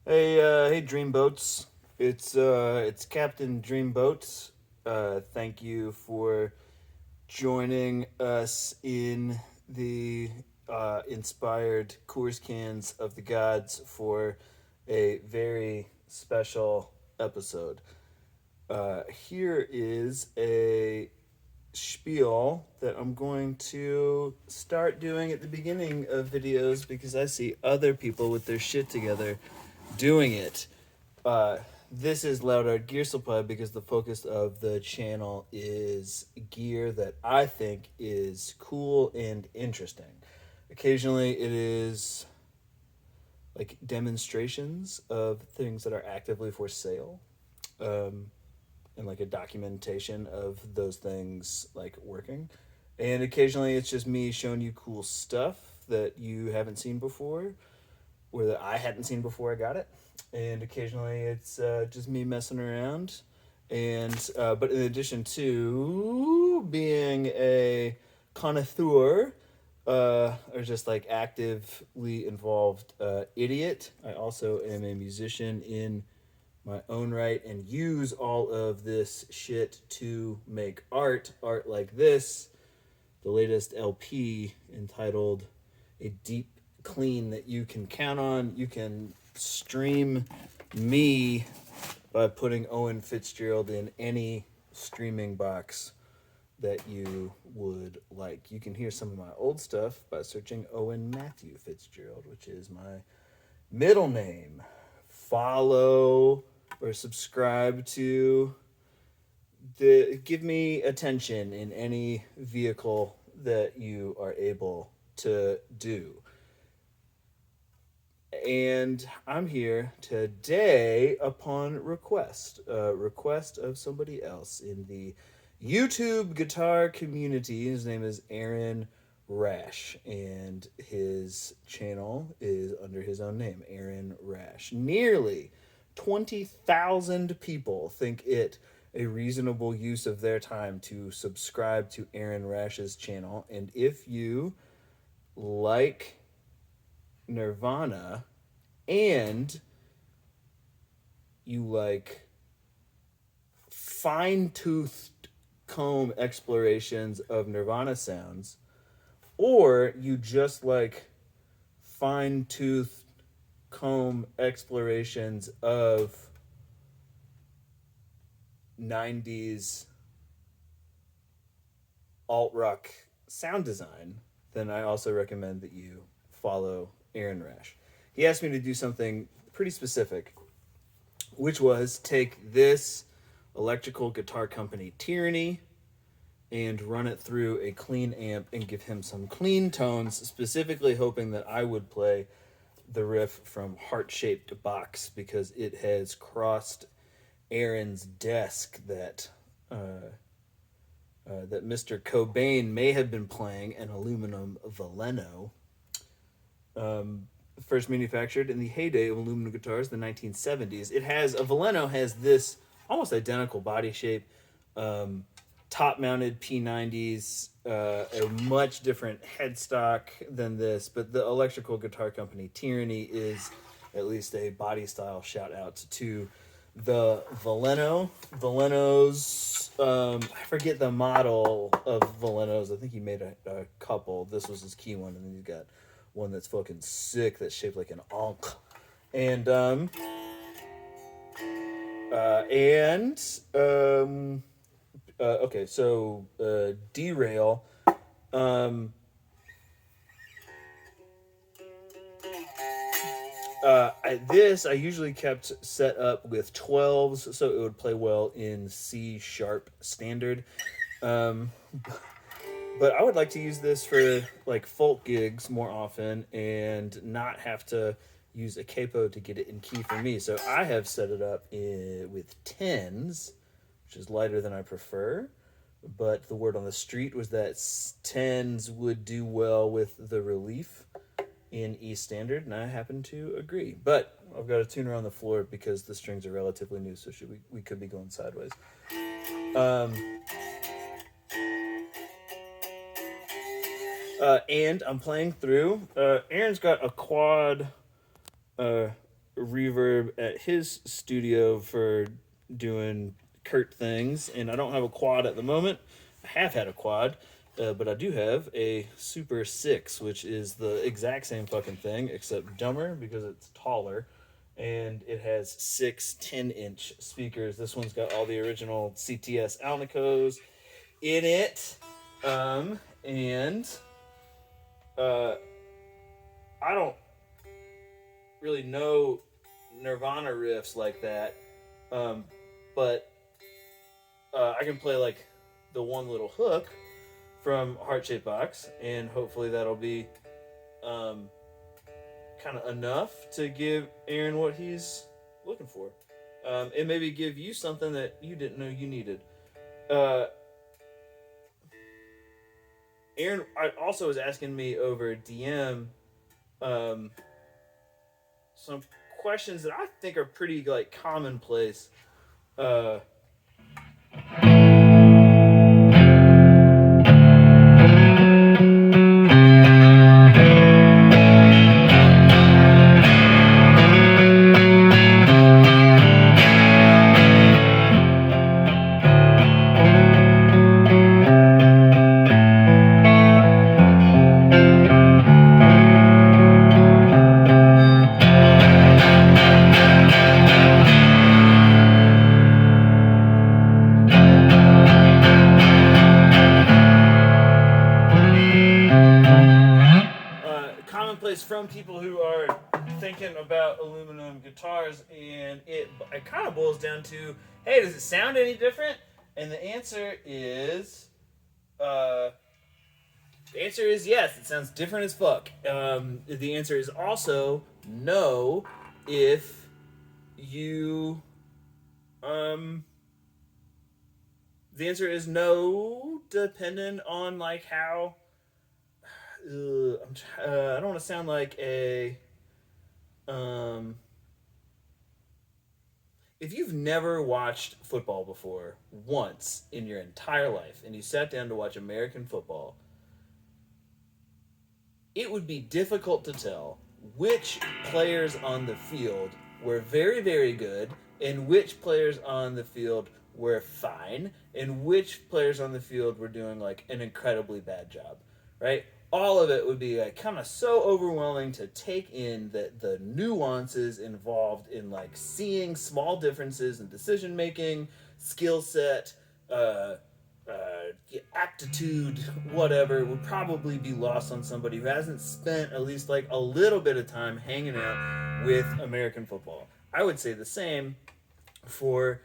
Hey, Dreamboats. It's Captain Dreamboats. Thank you for joining us in the inspired Coors cans of the gods for a very special episode. Here is a spiel that I'm going to start doing at the beginning of videos because I see other people with their shit together doing it. Uh, this is Loud Art Gear Supply because the focus of the channel is gear that I think is cool and interesting. Occasionally, it is like demonstrations of things that are actively for sale, um, and like a documentation of those things like working. And occasionally, it's just me showing you cool stuff that you haven't seen before or that I hadn't seen before I got it. And occasionally it's just me messing around. And but in addition to being a connoisseur, or just like actively involved idiot, I also am a musician in my own right and use all of this shit to make art like this, the latest LP entitled A Deep Clean that you can count on. You can stream me by putting Owen FitzGerald in any streaming box that you would like. You can hear some of my old stuff by searching Owen Matthew FitzGerald, which is my middle name. Follow or subscribe to give me attention in any vehicle that you are able to do. And I'm here today upon request of somebody else in the YouTube guitar community. His name is Aaron Rash, and his channel is under his own name, Aaron Rash. Nearly 20,000 people think it a reasonable use of their time to subscribe to Aaron Rash's channel. And if you like Nirvana and you like fine-toothed comb explorations of Nirvana sounds, or you just like fine-toothed comb explorations of 90s alt-rock sound design, then I also recommend that you follow Aaron Rash. He asked me to do something pretty specific, which was take this electrical guitar company Tyranny and run it through a clean amp and give him some clean tones, specifically hoping that I would play the riff from Heart-Shaped Box because it has crossed Aaron's desk that that Mr. Cobain may have been playing an aluminum Veleno. First manufactured in the heyday of aluminum guitars, the 1970s. Veleno has this almost identical body shape, top-mounted P90s, a much different headstock than this, but the electrical guitar company Tyranny is at least a body style shout out to the Veleno. Velenos, I forget the model of Velenos. I think he made a couple. This was his key one, and then he's got one that's fucking sick that's shaped like an ankh. And okay, so derail. I usually kept set up with 12s, so it would play well in C sharp standard. But I would like to use this for like folk gigs more often and not have to use a capo to get it in key for me. So I have set it up with 10s, which is lighter than I prefer. But the word on the street was that 10s would do well with the relief in E standard, and I happen to agree. But I've got a tuner on the floor because the strings are relatively new, so we could be going sideways. And I'm playing through. Aaron's got a quad reverb at his studio for doing Kurt things, and I don't have a quad at the moment. I have had a quad, but I do have a Super Six, which is the exact same fucking thing except dumber because it's taller, and it has 6 10-inch speakers. This one's got all the original CTS Alnicos in it, and I don't really know Nirvana riffs like that, but I can play like the one little hook from Heart Shaped Box, and hopefully that'll be kind of enough to give Aaron what he's looking for, and maybe give you something that you didn't know you needed. Aaron also was asking me over DM some questions that I think are pretty like commonplace. From people who are thinking about aluminum guitars, and it kind of boils down to, hey, does it sound any different? And the answer is yes, it sounds different as fuck. The answer is also no if you the answer is no depending on like how I don't want to sound like a if you've never watched football before once in your entire life and you sat down to watch American football, it would be difficult to tell which players on the field were very, very good and which players on the field were fine and which players on the field were doing like an incredibly bad job, right? All of it would be like kind of so overwhelming to take in the nuances involved in like seeing small differences in decision making, skill set, aptitude, whatever, would probably be lost on somebody who hasn't spent at least like a little bit of time hanging out with American football. I would say the same for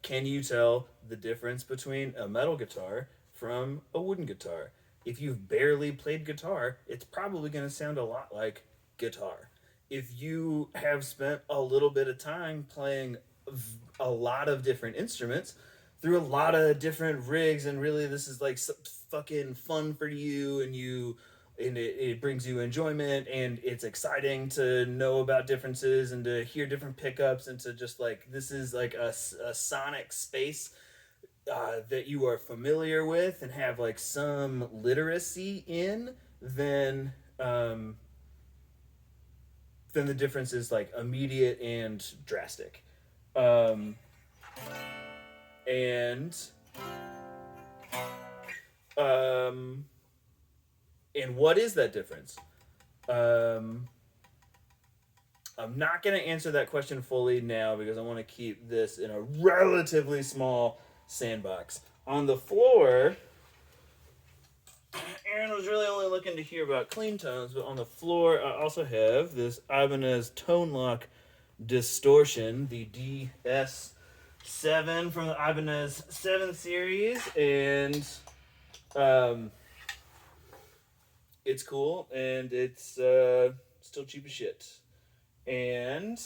can you tell the difference between a metal guitar from a wooden guitar? If you've barely played guitar, it's probably going to sound a lot like guitar. If you have spent a little bit of time playing a lot of different instruments through a lot of different rigs, and really this is like fucking fun for you, and it brings you enjoyment, and it's exciting to know about differences and to hear different pickups, and to just like, this is like a sonic space that you are familiar with and have like some literacy in, then the difference is like immediate and drastic. And what is that difference? I'm not going to answer that question fully now because I want to keep this in a relatively small sandbox. On the floor, Aaron was really only looking to hear about clean tones, but on the floor I also have this Ibanez Tone Lock Distortion, the DS7 from the Ibanez 7 series, and it's cool, and it's still cheap as shit. And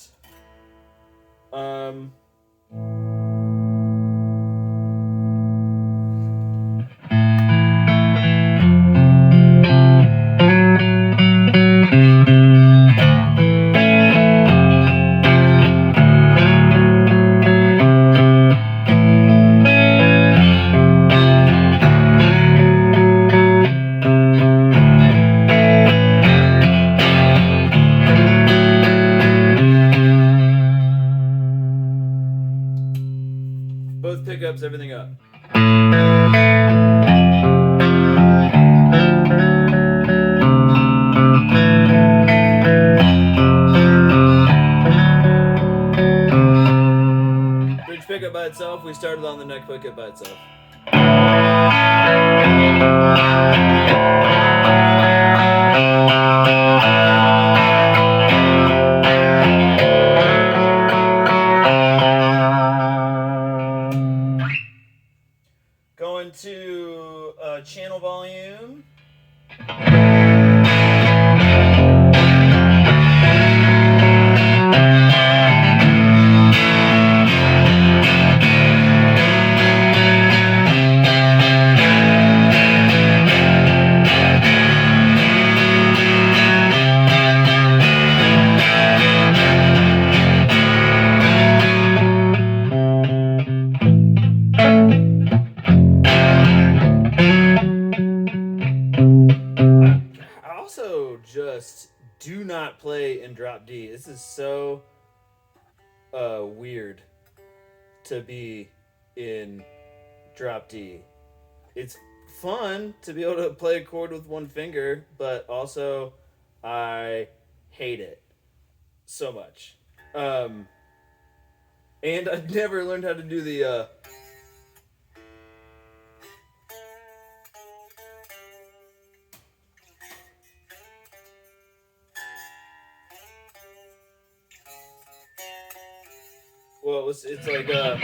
pickups, everything up. Bridge pickup by itself, we started on the neck pickup by itself. Going to channel volume. Just do not play in drop D. This is so weird to be in drop D. It's fun to be able to play a chord with one finger, but also I hate it so much. And I've never learned how to do the well, it's like that's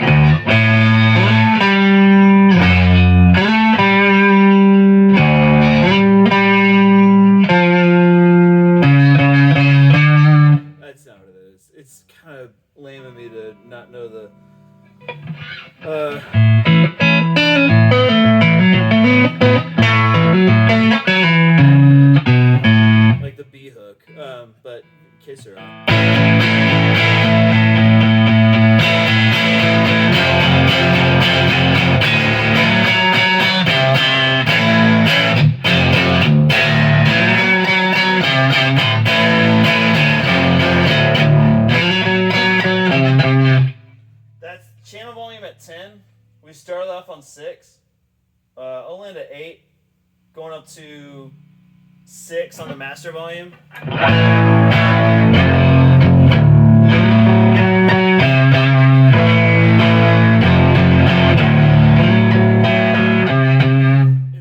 not what it is. It's kind of lame of me to not know the like the B hook, but in case you're on. That's channel volume at 10. We started off on 6. I'll land at 8. Going up to 6 on the master volume. In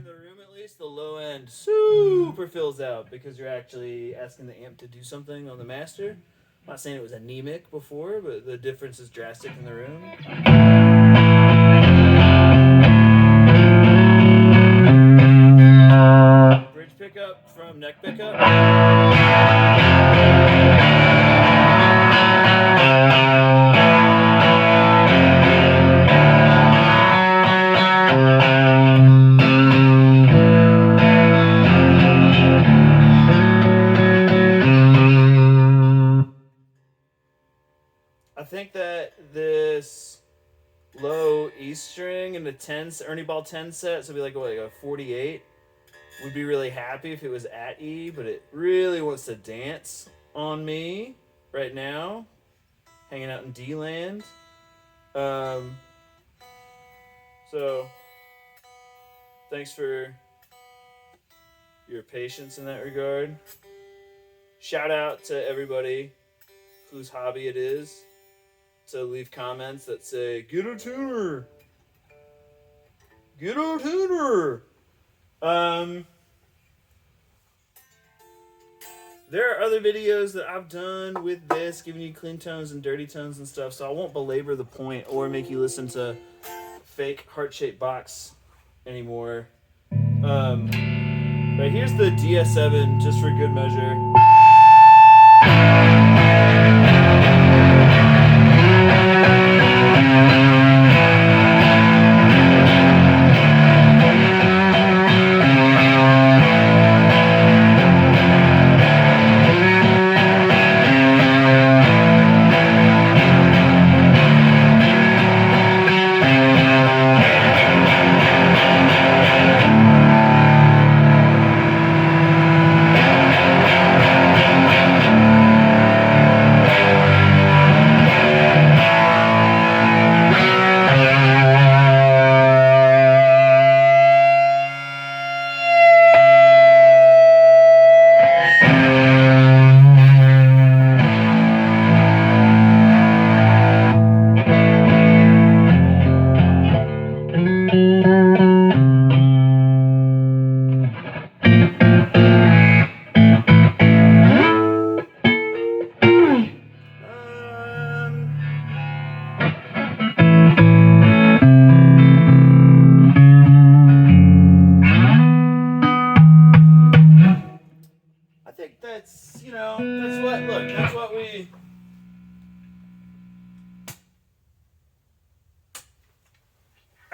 the room, at least, the low end super fills out because you're actually asking the amp to do something on the master. I'm not saying it was anemic before, but the difference is drastic in the room. Bridge pickup from neck pickup. I think that this low E string and the 10 Ernie Ball 10 set, so it'd be like, what, like a 48, would be really happy if it was at E, but it really wants to dance on me right now, hanging out in D land. So thanks for your patience in that regard. Shout out to everybody whose hobby it is to leave comments that say, get a tuner! Get a tuner! There are other videos that I've done with this, giving you clean tones and dirty tones and stuff, so I won't belabor the point or make you listen to fake heart-shaped box anymore. But here's the DS7, just for good measure.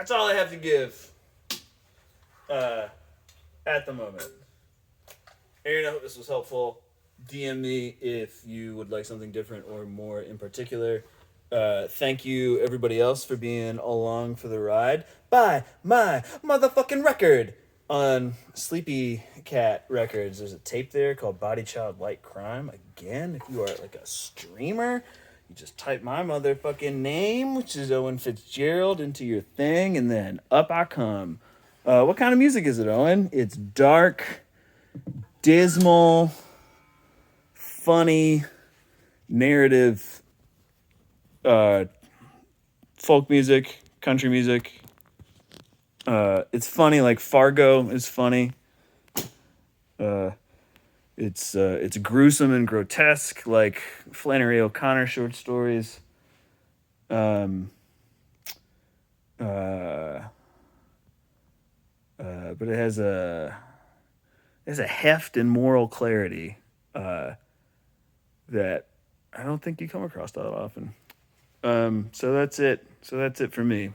That's all I have to give at the moment. Aaron, I hope this was helpful. DM me if you would like something different or more in particular. Thank you, everybody else, for being along for the ride. Buy my motherfucking record on Sleepy Cat Records. There's a tape there called Body Child Light Crime. Again, if you are like a streamer, you just type my motherfucking name, which is Owen FitzGerald, into your thing, and then up I come. What kind of music is it, Owen? It's dark, dismal, funny, narrative, folk music, country music. It's funny, like Fargo is funny. It's gruesome and grotesque, like Flannery O'Connor short stories. But it has a heft and moral clarity that I don't think you come across that often. So that's it. So that's it for me.